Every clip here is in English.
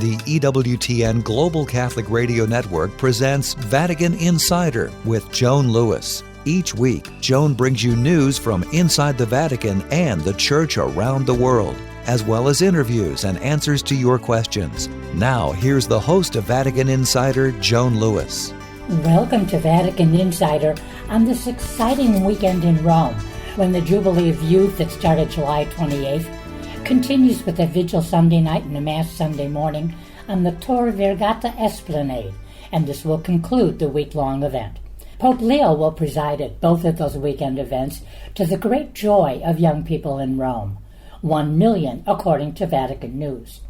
the EWTN Global Catholic Radio Network presents Vatican Insider with Joan Lewis. Each week, Joan brings you news from inside the Vatican and the Church around the world, as well as interviews and answers to your questions. Now, here's the host of Vatican Insider, Joan Lewis. Welcome to Vatican Insider on this exciting weekend in Rome, when the Jubilee of Youth that started July 28th continues with a vigil Sunday night and a Mass Sunday morning on the Tor Vergata esplanade, and this will conclude the week-long event. Pope Leo will preside at both of those weekend events to the great joy of young people in Rome. 1 million, according to Vatican News.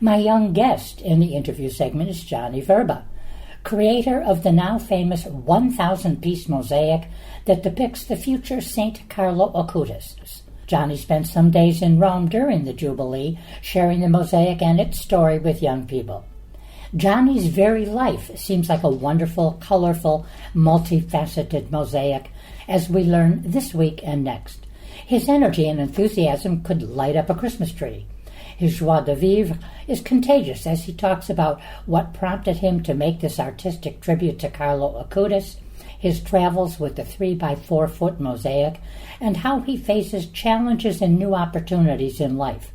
My young guest in the interview segment is Johnny Verba, creator of the now famous 1,000-piece mosaic that depicts the future Saint Carlo Acutis. Johnny spent some days in Rome during the Jubilee, sharing the mosaic and its story with young people. Johnny's very life seems like a wonderful, colorful, multifaceted mosaic, as we learn this week and next. His energy and enthusiasm could light up a Christmas tree. His joie de vivre is contagious as he talks about what prompted him to make this artistic tribute to Carlo Acutis, his travels with the 3-by-4-foot mosaic, and how he faces challenges and new opportunities in life.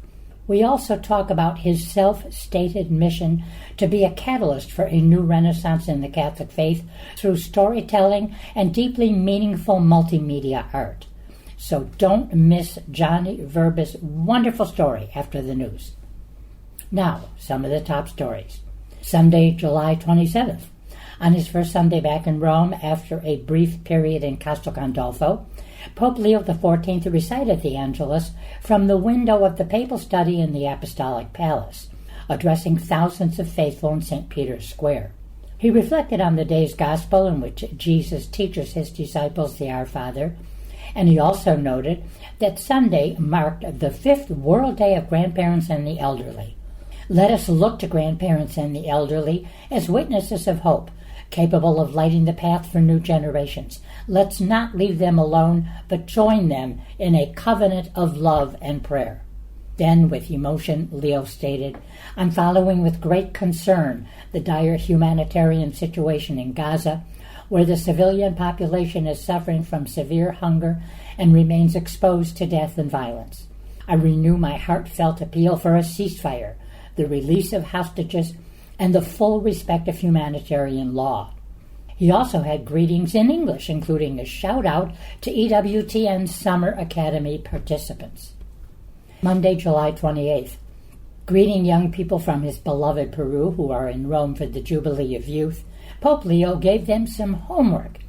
We also talk about his self-stated mission to be a catalyst for a new renaissance in the Catholic faith through storytelling and deeply meaningful multimedia art. So don't miss Johnny Verba's wonderful story after the news. Now, some of the top stories. Sunday, July 27th. On his first Sunday back in Rome after a brief period in Castel Gandolfo, Pope Leo XIV recited the Angelus from the window of the papal study in the Apostolic Palace, addressing thousands of faithful in St. Peter's Square. He reflected on the day's gospel in which Jesus teaches his disciples the Our Father, and he also noted that Sunday marked the 5th World Day of Grandparents and the Elderly. Let us look to grandparents and the elderly as witnesses of hope, capable of lighting the path for new generations. Let's not leave them alone, but join them in a covenant of love and prayer. Then, with emotion, Leo stated, I'm following with great concern the dire humanitarian situation in Gaza, where the civilian population is suffering from severe hunger and remains exposed to death and violence. I renew my heartfelt appeal for a ceasefire, the release of hostages, and the full respect of humanitarian law. He also had greetings in English, including a shout-out to EWTN's Summer Academy participants. Monday, July 28th. Greeting young people from his beloved Peru who are in Rome for the Jubilee of Youth, Pope Leo gave them some homework,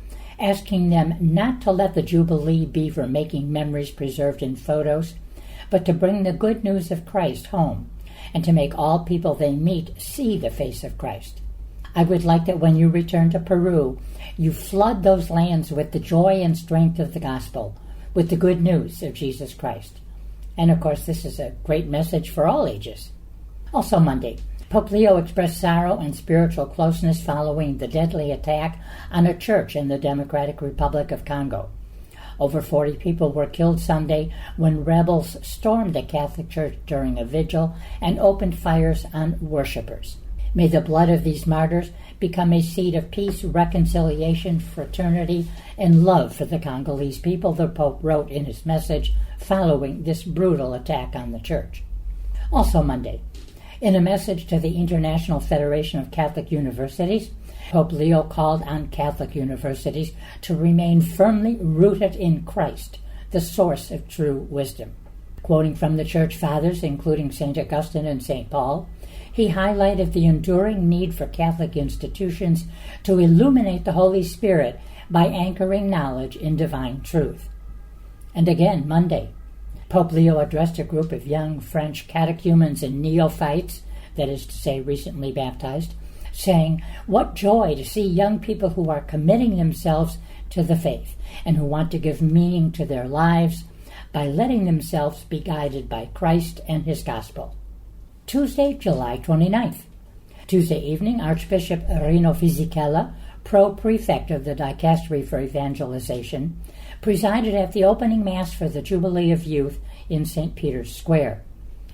asking them not to let the Jubilee be for making memories preserved in photos, but to bring the good news of Christ home, and to make all people they meet see the face of Christ. I would like that when you return to Peru, you flood those lands with the joy and strength of the gospel, with the good news of Jesus Christ. And of course, this is a great message for all ages. Also Monday, Pope Leo expressed sorrow and spiritual closeness following the deadly attack on a church in the Democratic Republic of Congo. Over 40 people were killed Sunday when rebels stormed the Catholic Church during a vigil and opened fires on worshipers. May the blood of these martyrs become a seed of peace, reconciliation, fraternity, and love for the Congolese people, the Pope wrote in his message following this brutal attack on the church. Also Monday, in a message to the International Federation of Catholic Universities, Pope Leo called on Catholic universities to remain firmly rooted in Christ, the source of true wisdom. Quoting from the Church Fathers, including St. Augustine and St. Paul, he highlighted the enduring need for Catholic institutions to illuminate the Holy Spirit by anchoring knowledge in divine truth. And again, Monday, Pope Leo addressed a group of young French catechumens and neophytes, that is to say recently baptized, saying, what joy to see young people who are committing themselves to the faith and who want to give meaning to their lives by letting themselves be guided by Christ and his gospel. Tuesday, July 29th. Tuesday evening, Archbishop Rino Fisichella, pro-prefect of the Dicastery for Evangelization, presided at the opening Mass for the Jubilee of Youth in St. Peter's Square.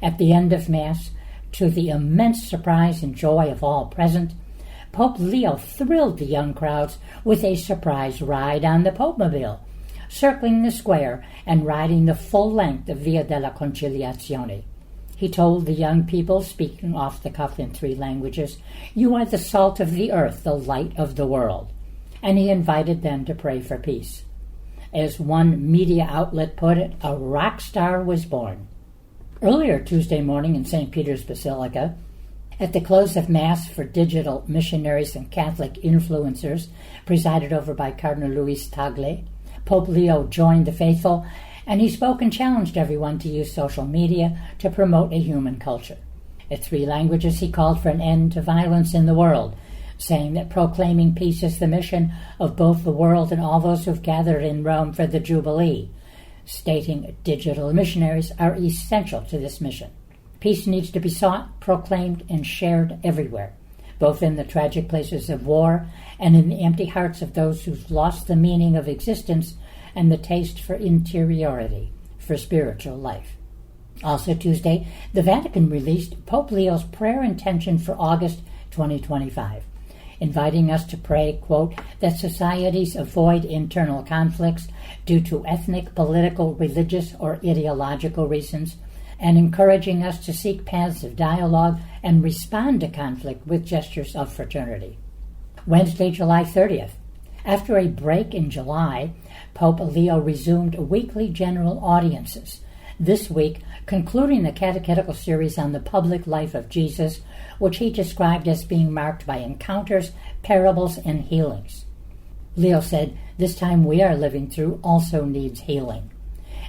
At the end of Mass, To the immense surprise and joy of all present, Pope Leo thrilled the young crowds with a surprise ride on the Popemobile, circling the square and riding the full length of Via della Conciliazione. He told the young people, speaking off the cuff in 3 languages, "You are the salt of the earth, the light of the world." And he invited them to pray for peace. As one media outlet put it, a rock star was born. Earlier Tuesday morning in St. Peter's Basilica, at the close of Mass for digital missionaries and Catholic influencers, presided over by Cardinal Luis Tagle, Pope Leo joined the faithful, and he spoke and challenged everyone to use social media to promote a human culture. In 3 languages, he called for an end to violence in the world, saying that proclaiming peace is the mission of both the world and all those who've gathered in Rome for the Jubilee, stating digital missionaries are essential to this mission. Peace needs to be sought, proclaimed, and shared everywhere, both in the tragic places of war and in the empty hearts of those who've lost the meaning of existence and the taste for interiority, for spiritual life. Also Tuesday, the Vatican released Pope Leo's prayer intention for August 2025, inviting us to pray, quote, that societies avoid internal conflicts due to ethnic, political, religious, or ideological reasons, and encouraging us to seek paths of dialogue and respond to conflict with gestures of fraternity. Wednesday, July 30th. After a break in July, Pope Leo resumed weekly general audiences, this week concluding the catechetical series on the public life of Jesus, which he described as being marked by encounters, parables, and healings. Leo said, "This time we are living through also needs healing."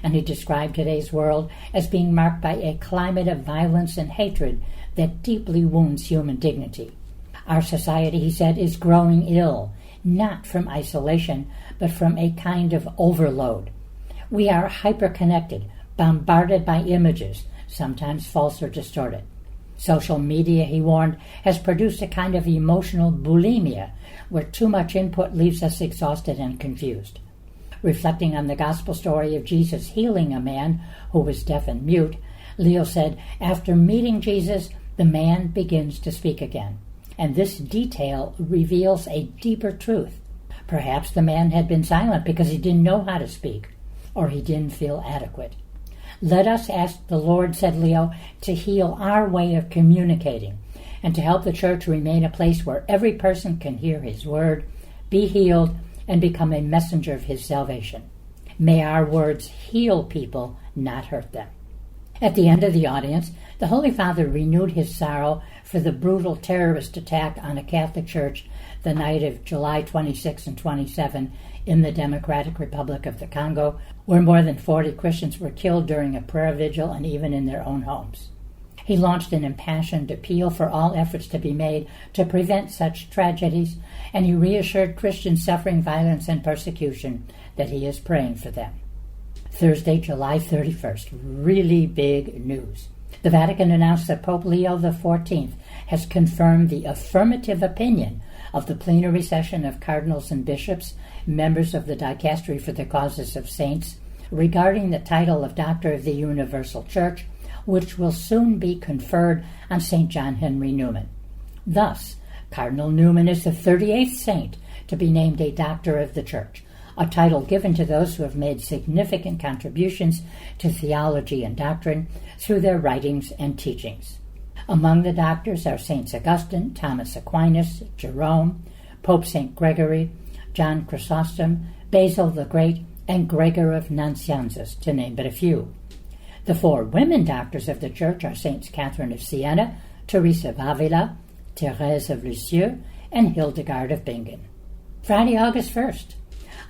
And he described today's world as being marked by a climate of violence and hatred that deeply wounds human dignity. Our society, he said, is growing ill, not from isolation, but from a kind of overload. We are hyper-connected, bombarded by images, sometimes false or distorted. Social media, he warned, has produced a kind of emotional bulimia, where too much input leaves us exhausted and confused. Reflecting on the gospel story of Jesus healing a man who was deaf and mute, Leo said, after meeting Jesus, the man begins to speak again. And this detail reveals a deeper truth. Perhaps the man had been silent because he didn't know how to speak, or he didn't feel adequate. Let us ask the Lord, said Leo, to heal our way of communicating and to help the church remain a place where every person can hear his word, be healed, and become a messenger of his salvation. May our words heal people, not hurt them. At the end of the audience, the Holy Father renewed his sorrow for the brutal terrorist attack on a Catholic church the night of July 26 and 27 in the Democratic Republic of the Congo, where more than 40 Christians were killed during a prayer vigil and even in their own homes. He launched an impassioned appeal for all efforts to be made to prevent such tragedies, and he reassured Christians suffering violence and persecution that he is praying for them. Thursday, July 31st, really big news. The Vatican announced that Pope Leo XIV has confirmed the affirmative opinion of the plenary session of cardinals and bishops, members of the Dicastery for the Causes of Saints, regarding the title of Doctor of the Universal Church, which will soon be conferred on St. John Henry Newman. Thus, Cardinal Newman is the 38th saint to be named a Doctor of the Church, a title given to those who have made significant contributions to theology and doctrine through their writings and teachings. Among the doctors are Saints Augustine, Thomas Aquinas, Jerome, Pope St. Gregory, John Chrysostom, Basil the Great, and Gregor of Nazianzus, to name but a few. The 4 women doctors of the Church are Saints Catherine of Siena, Teresa of Avila, Thérèse of Lisieux, and Hildegard of Bingen. Friday, August 1st.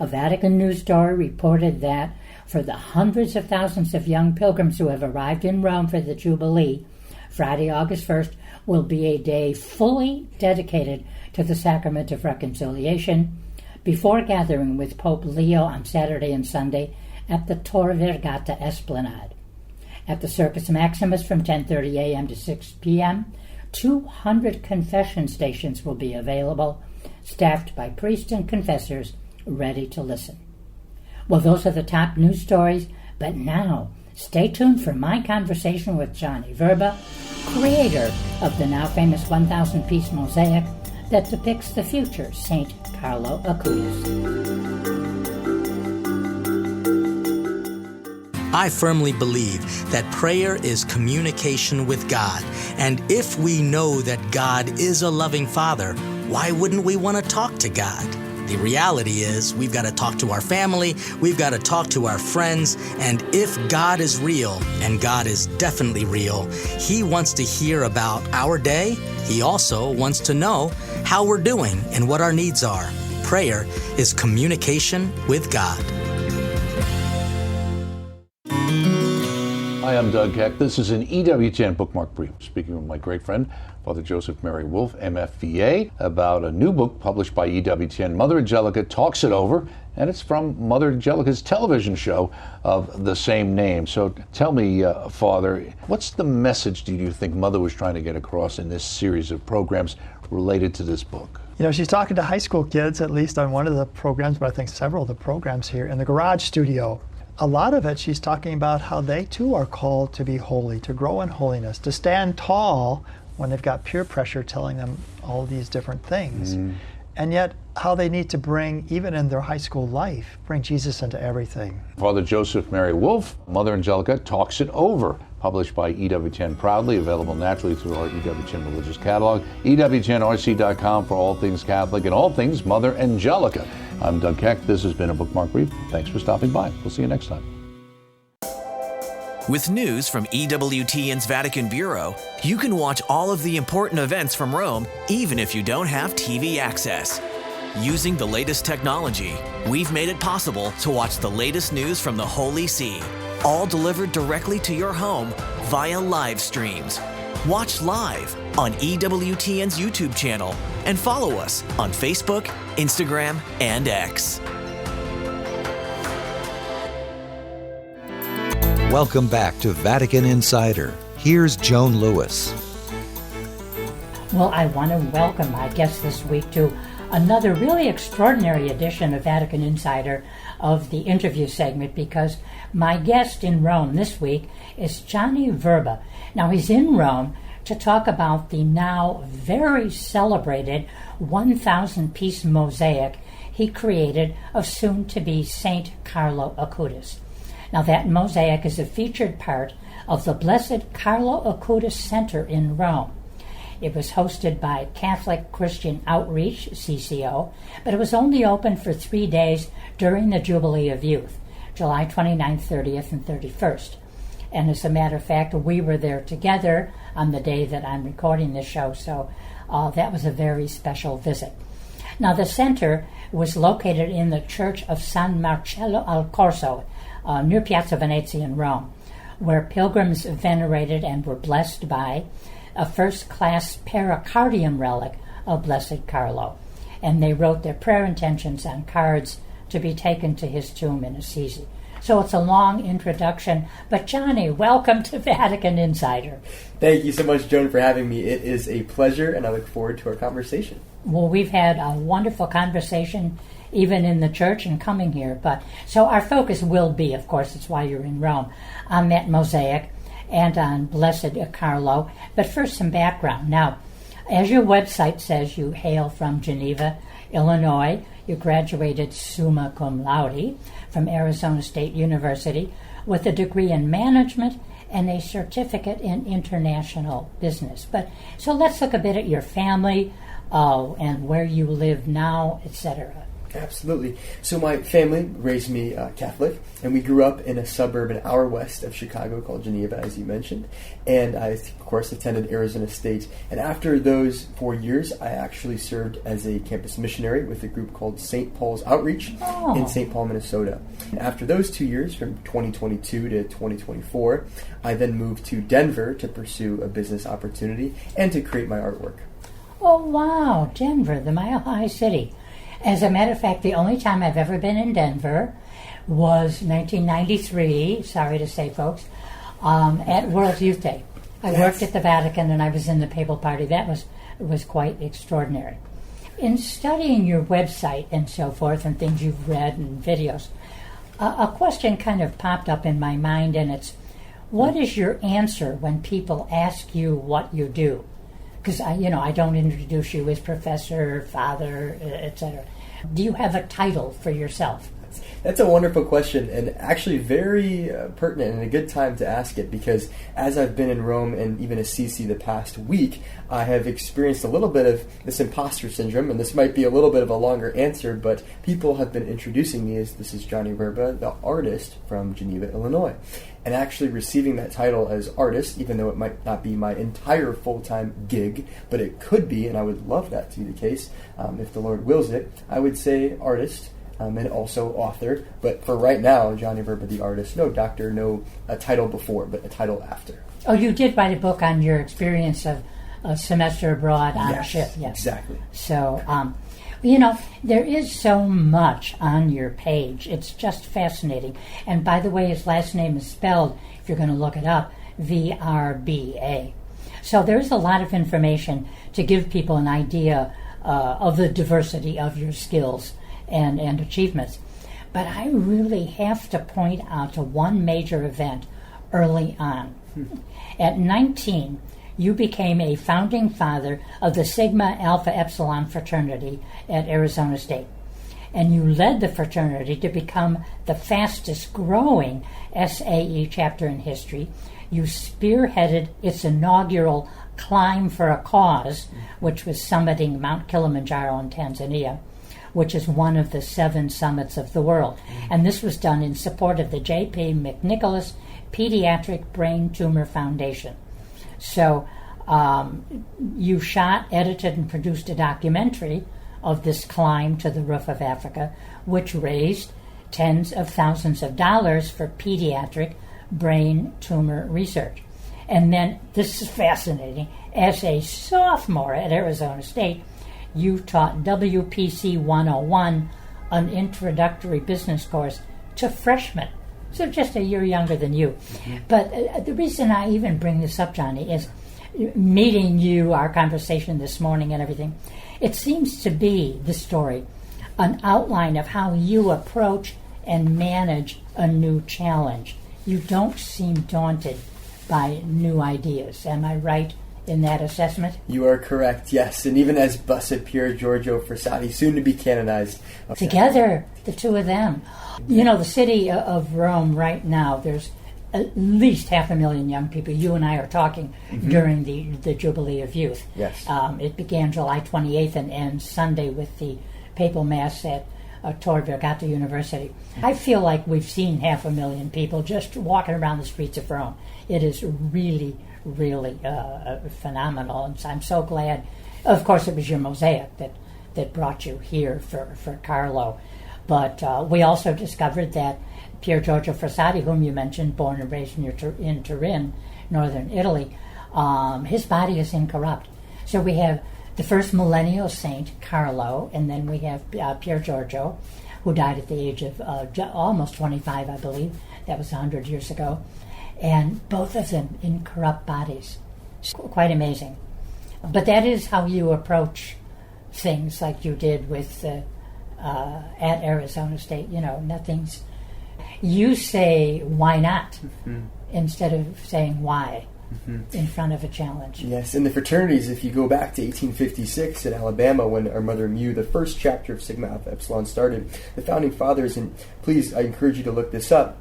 A Vatican news story reported that for the hundreds of thousands of young pilgrims who have arrived in Rome for the Jubilee, Friday, August 1st will be a day fully dedicated to the Sacrament of Reconciliation before gathering with Pope Leo on Saturday and Sunday at the Tor Vergata esplanade. At the Circus Maximus from 10:30 a.m. to 6 p.m., 200 confession stations will be available, staffed by priests and confessors ready to listen. Well, those are the top news stories, but now Stay tuned for my conversation with Johnny Verba, creator of the now famous 1,000-piece mosaic that depicts the future Saint Carlo Acutis. I firmly believe that prayer is communication with God, and if we know that God is a loving Father, why wouldn't we want to talk to God? The reality is we've got to talk to our family, we've got to talk to our friends, and if God is real, and God is definitely real, He wants to hear about our day. He also wants to know how we're doing and what our needs are. Prayer is communication with God. Hi, I'm Doug Keck. This is an EWTN Bookmark Brief, speaking with my great friend, Father Joseph Mary Wolfe, MFVA, about a new book published by EWTN. Mother Angelica Talks It Over, and it's from Mother Angelica's television show of the same name. So tell me, Father, what's the message do you think Mother was trying to get across in this series of programs related to this book? You know, she's talking to high school kids, at least on one of the programs, but I think several of the programs here in the garage studio. A lot of it, she's talking about how they too are called to be holy, to grow in holiness, to stand tall when they've got peer pressure telling them all these different things. And yet how they need to bring, even in their high school life, bring Jesus into everything. Father Joseph Mary Wolfe, Mother Angelica Talks It Over, published by EWTN proudly, available naturally through our EWTN religious catalog, EWTNRC.com for all things Catholic and all things Mother Angelica. I'm Doug Keck. This has been a Bookmark Brief. Thanks for stopping by. We'll see you next time. With news from EWTN's Vatican Bureau, you can watch all of the important events from Rome, even if you don't have TV access. Using the latest technology, we've made it possible to watch the latest news from the Holy See, all delivered directly to your home via live streams. Watch live on EWTN's YouTube channel and follow us on Facebook, Instagram, and X. Welcome back to Vatican Insider. Here's Joan Lewis. Well, I want to welcome my guest this week to another really extraordinary edition of Vatican Insider of the interview segment, because my guest in Rome this week is Johnny Verba. Now, he's in Rome to talk about the now very celebrated 1,000-piece mosaic he created of soon-to-be Saint Carlo Acutis. Now, that mosaic is a featured part of the Blessed Carlo Acutis Center in Rome. It was hosted by Catholic Christian Outreach, CCO, but it was only open for 3 days during the Jubilee of Youth, July 29th, 30th, and 31st. And as a matter of fact, we were there together on the day that I'm recording this show, so that was a very special visit. Now, the center was located in the Church of San Marcello al Corso, near Piazza Venezia in Rome, where pilgrims venerated and were blessed by a first-class pericardium relic of Blessed Carlo, and they wrote their prayer intentions on cards to be taken to his tomb in Assisi. So it's a long introduction, but Johnny, welcome to Vatican Insider. Thank you so much, Joan, for having me. It is a pleasure, and I look forward to our conversation. Well, we've had a wonderful conversation, even in the church and coming here. But so our focus will be, of course, it's why you're in Rome, on that mosaic and on Blessed Carlo. But first, some background. Now, as your website says, you hail from Geneva, Illinois. You graduated summa cum laude from Arizona State University with a degree in management and a certificate in international business. But so let's look a bit at your family and where you live now, etc. Absolutely. So my family raised me Catholic, and we grew up in a suburb an hour west of Chicago called Geneva, as you mentioned. And I, of course, attended Arizona State. And after those 4 years, I actually served as a campus missionary with a group called St. Paul's Outreach in St. Paul, Minnesota. And after those 2 years, from 2022 to 2024, I then moved to Denver to pursue a business opportunity and to create my artwork. Oh, wow, Denver, the Mile High City. As a matter of fact, the only time I've ever been in Denver was 1993, sorry to say, folks, at World Youth Day. I worked at the Vatican and I was in the papal party. That was quite extraordinary. In studying your website and so forth and things you've read and videos, a question kind of popped up in my mind, and it's What is your answer when people ask you what you do? Because I don't introduce you as professor, father, etc. Do you have a title for yourself? That's a wonderful question, and actually very pertinent and a good time to ask it, because as I've been in Rome and even Assisi the past week, I have experienced a little bit of this imposter syndrome, and this might be a little bit of a longer answer, but people have been introducing me as this is Johnny Verba, the artist from Geneva, Illinois. And actually receiving that title as artist, even though it might not be my entire full-time gig, but it could be, and I would love that to be the case, if the Lord wills it, I would say artist, and also author, but for right now, Johnny Verba the artist, no doctor, no a title before, but a title after. Oh, you did write a book on your experience of a semester abroad on a ship. Yes, exactly. So, there is so much on your page. It's just fascinating. And by the way, his last name is spelled, if you're going to look it up, Vrba. So there's a lot of information to give people an idea of the diversity of your skills and achievements. But I really have to point out to one major event early on. At 19, you became a founding father of the Sigma Alpha Epsilon fraternity at Arizona State. And you led the fraternity to become the fastest growing SAE chapter in history. You spearheaded its inaugural Climb for a Cause, which was summiting Mount Kilimanjaro in Tanzania, which is one of the 7 summits of the world. And this was done in support of the J.P. McNicholas Pediatric Brain Tumor Foundation. So you shot, edited, and produced a documentary of this climb to the roof of Africa, which raised tens of thousands of dollars for pediatric brain tumor research. And then, this is fascinating, as a sophomore at Arizona State, you taught WPC 101, an introductory business course, to freshmen. So just a year younger than you. Mm-hmm. But the reason I even bring this up, Johnny, is meeting you, our conversation this morning and everything, it seems to be, the story, an outline of how you approach and manage a new challenge. You don't seem daunted by new ideas. Am I right in that assessment? You are correct, yes. And even as Blessed Pier Giorgio Frassati, soon to be canonized. Together, the two of them. The city of Rome right now, there's at least 500,000 young people. You and I are talking during the Jubilee of Youth. Yes. It began July 28th and ends Sunday with the papal mass at Tor Vergata University. I feel like we've seen 500,000 people just walking around the streets of Rome. It is really, really phenomenal. And I'm so glad. Of course, it was your Mosaic that brought you here for Carlo. But we also discovered that Pier Giorgio Frassati, whom you mentioned, born and raised in Turin, northern Italy, his body is incorrupt. So we have the first millennial Saint Carlo, and then we have Pier Giorgio, who died at the age of almost 25, I believe. That was 100 years ago. And both of them incorrupt bodies. It's quite amazing. But that is how you approach things, like you did with at Arizona State. Nothing's... You say, why not? Instead of saying why in front of a challenge. Yes, in the fraternities, if you go back to 1856 in Alabama, when our Mother Mew, the first chapter of Sigma Alpha Epsilon, started, the founding fathers, and please, I encourage you to look this up.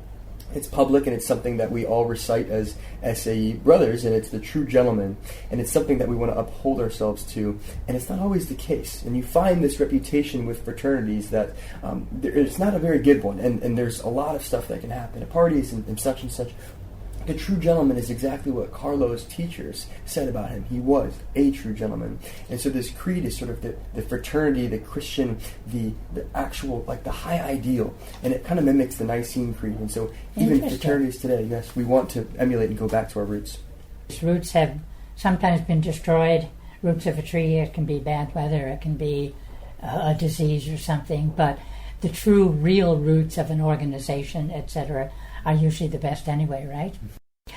It's public, and it's something that we all recite as SAE brothers, and it's the true gentleman, and it's something that we want to uphold ourselves to, and it's not always the case. And you find this reputation with fraternities that it's not a very good one, and there's a lot of stuff that can happen at parties and such and such. The true gentleman is exactly what Carlo's teachers said about him. He was a true gentleman. And so this creed is sort of the fraternity, the Christian, the actual, like the high ideal. And it kind of mimics the Nicene Creed. And so even fraternities today, yes, we want to emulate and go back to our roots. Roots have sometimes been destroyed. Roots of a tree, it can be bad weather, it can be a disease or something. But the true, real roots of an organization, etc., are usually the best anyway, right?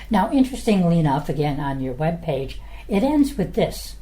Now, interestingly enough, again on your webpage, it ends with this.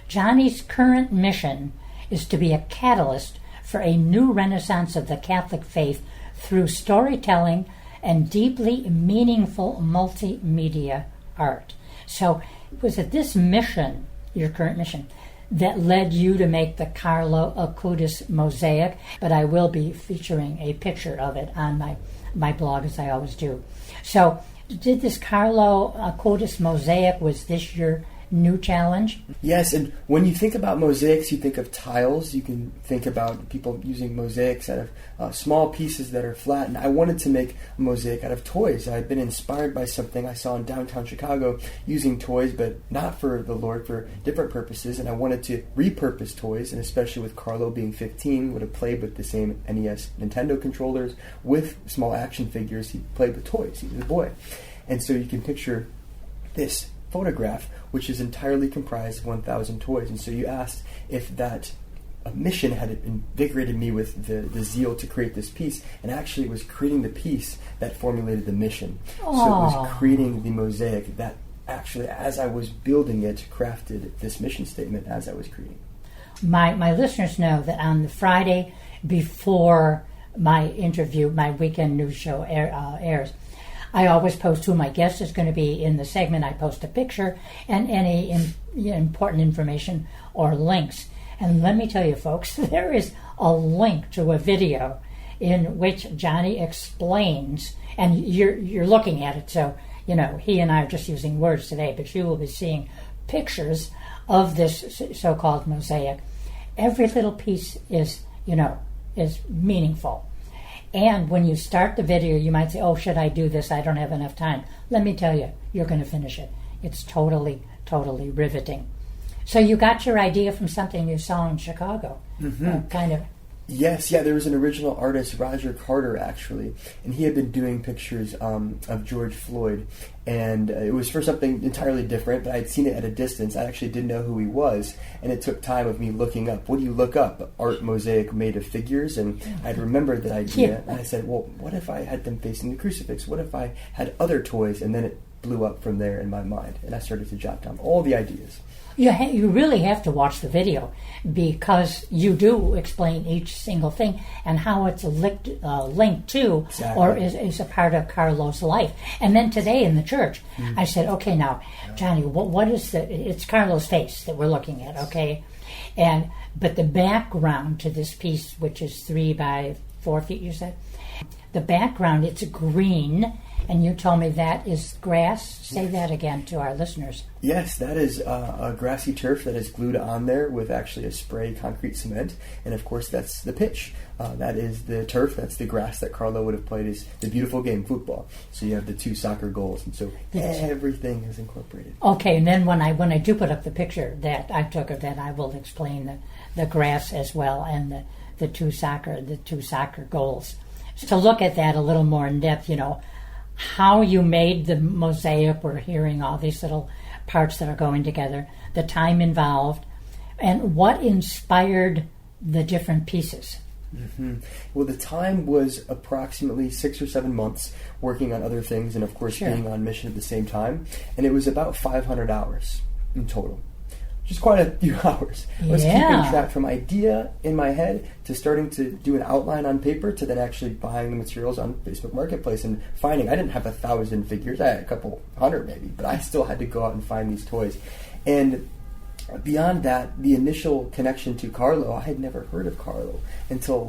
Johnny's current mission is to be a catalyst for a new renaissance of the Catholic faith through storytelling and deeply meaningful multimedia art. So was it this mission, your current mission, that led you to make the Carlo Acutis Mosaic? But I will be featuring a picture of it on my blog, as I always do. So did this Carlo Acutis Mosaic, was this your new challenge? Yes, and when you think about mosaics, you think of tiles. You can think about people using mosaics out of small pieces that are flat. And I wanted to make a mosaic out of toys. I had been inspired by something I saw in downtown Chicago using toys, but not for the Lord, for different purposes. And I wanted to repurpose toys, and especially with Carlo being 15, would have played with the same NES Nintendo controllers with small action figures. He played with toys. He was a boy. And so you can picture this photograph, which is entirely comprised of 1,000 toys. And so you asked if that mission had invigorated me with the zeal to create this piece, and actually it was creating the piece that formulated the mission. Aww. So it was creating the mosaic that actually, as I was building it, crafted this mission statement as I was creating. My listeners know that on the Friday before my interview, my weekend news show airs, I always post who my guest is going to be. In the segment, I post a picture and any important information or links. And let me tell you, folks, there is a link to a video in which Johnny explains, and you're looking at it, so, he and I are just using words today, but you will be seeing pictures of this so-called mosaic. Every little piece is meaningful. And when you start the video, you might say, oh, should I do this? I don't have enough time. Let me tell you, you're going to finish it. It's totally, totally riveting. So you got your idea from something you saw in Chicago, kind of. Yes, there was an original artist, Roger Carter, actually, and he had been doing pictures of George Floyd, and it was for something entirely different, but I'd seen it at a distance. I actually didn't know who he was, and it took time of me looking up. What do you look up? Art mosaic made of figures, and I'd remembered that idea, and I said, well, what if I had them facing the crucifix? What if I had other toys? And then it blew up from there in my mind, and I started to jot down all the ideas. You really have to watch the video, because you do explain each single thing and how it's linked to, exactly, or is a part of Carlo's life. And then today in the church, I said, okay, now, Johnny, what is it's Carlo's face that we're looking at, okay? But the background to this piece, which is 3 by 4 feet, you said, the background, it's green, and you told me that is grass. Say that again to our listeners. Yes, that is a grassy turf that is glued on there with actually a spray concrete cement. And of course, that's the pitch. That is the turf. That's the grass that Carlo would have played is the beautiful game, football. So you have the 2 soccer goals. And so everything is incorporated. Okay, and then when I do put up the picture that I took of that, I will explain the grass as well and the two soccer goals. To look at that a little more in depth, how you made the mosaic. We're hearing all these little parts that are going together, the time involved, and what inspired the different pieces. Well, the time was approximately 6 or 7 months working on other things, and of course being on mission at the same time, and it was about 500 hours in total. Just quite a few hours. I was keeping track from idea in my head to starting to do an outline on paper to then actually buying the materials on Facebook Marketplace and finding. I didn't have 1,000 figures. I had a couple hundred maybe, but I still had to go out and find these toys. And beyond that, the initial connection to Carlo, I had never heard of Carlo until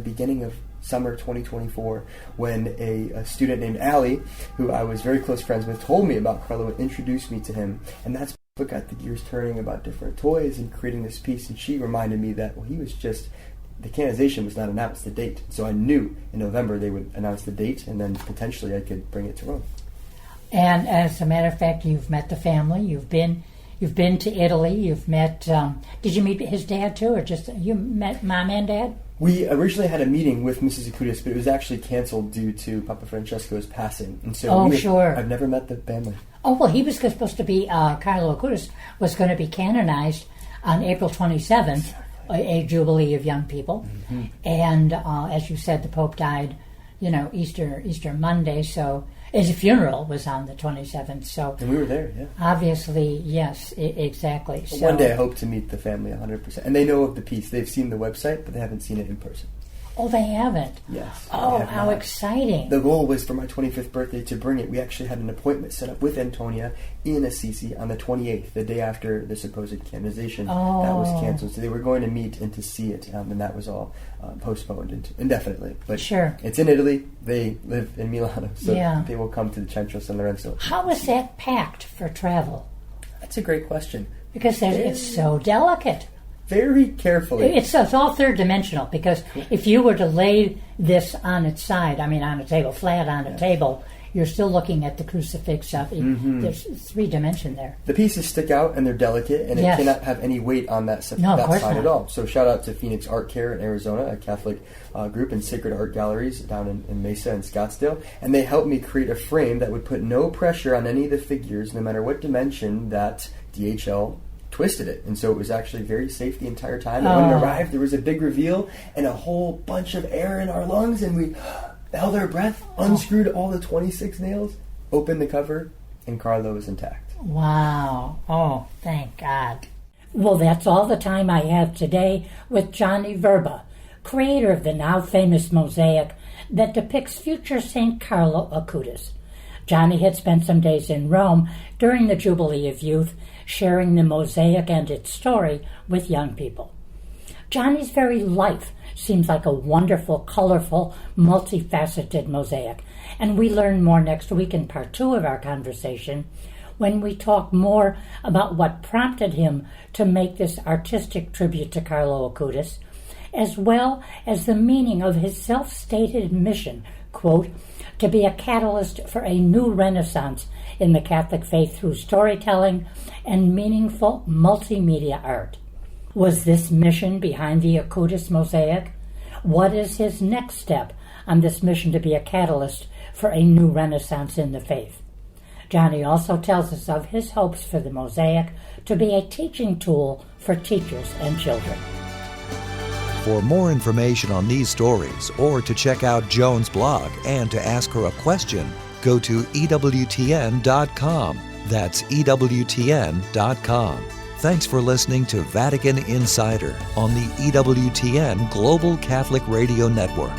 beginning of summer 2024, when a student named Allie, who I was very close friends with, told me about Carlo and introduced me to him. And that's what got the gears turning about different toys and creating this piece. And she reminded me that, he was just, the canonization was not announced, the date. So I knew in November they would announce the date, and then potentially I could bring it to Rome. And as a matter of fact, you've met the family. You've been to Italy. You've met. Did you meet his dad too, or just you met mom and dad? We originally had a meeting with Mrs. Acutis, but it was actually canceled due to Papa Francesco's passing. And so I've never met the family. Oh, well, he was supposed to be, Carlo Acutis was going to be canonized on April 27th, a Jubilee of Young People. Mm-hmm. And as you said, the Pope died, Easter Monday, so his funeral was on the 27th. So, and we were there, yeah. Obviously, yes, exactly. So, one day I hope to meet the family 100%. And they know of the piece. They've seen the website, but they haven't seen it in person. Oh, they haven't? Yes. Oh, they have how not. exciting. The goal was for my 25th birthday to bring it. We actually had an appointment set up with Antonia in Assisi on the 28th, the day after the supposed canonization. That was canceled. So they were going to meet and to see it, and that was all postponed indefinitely. But Sure. it's in Italy. They live in Milano, so they will come to the Centro San Lorenzo. How is that packed for travel? That's a great question. Because it's so delicate. Very carefully. It's all third dimensional, because if you were to lay this on its side, on a table, flat on a table, you're still looking at the crucifix up. There's 3 dimension there. The pieces stick out and they're delicate, and it cannot have any weight on that side at all. So shout out to Phoenix Art Care in Arizona, a Catholic group in Sacred Art Galleries down in Mesa and Scottsdale. And they helped me create a frame that would put no pressure on any of the figures, no matter what dimension that DHL twisted it. And so it was actually very safe the entire time. And when it arrived, there was a big reveal and a whole bunch of air in our lungs, and we held our breath, unscrewed all the 26 nails, opened the cover, and Carlo was intact. Wow. Oh, thank God. Well, that's all the time I have today with Johnny Verba, creator of the now famous mosaic that depicts future Saint Carlo Acutis. Johnny had spent some days in Rome during the Jubilee of Youth, sharing the mosaic and its story with young people. Johnny's very life seems like a wonderful, colorful, multifaceted mosaic, and we learn more next week in part 2 of our conversation, when we talk more about what prompted him to make this artistic tribute to Carlo Acutis, as well as the meaning of his self-stated mission, quote, to be a catalyst for a new renaissance in the Catholic faith through storytelling and meaningful multimedia art. Was this mission behind the Acutis mosaic? What is his next step on this mission to be a catalyst for a new renaissance in the faith? Johnny also tells us of his hopes for the mosaic to be a teaching tool for teachers and children. For more information on these stories, or to check out Joan's blog and to ask her a question, go to EWTN.com. That's EWTN.com. Thanks for listening to Vatican Insider on the EWTN Global Catholic Radio Network.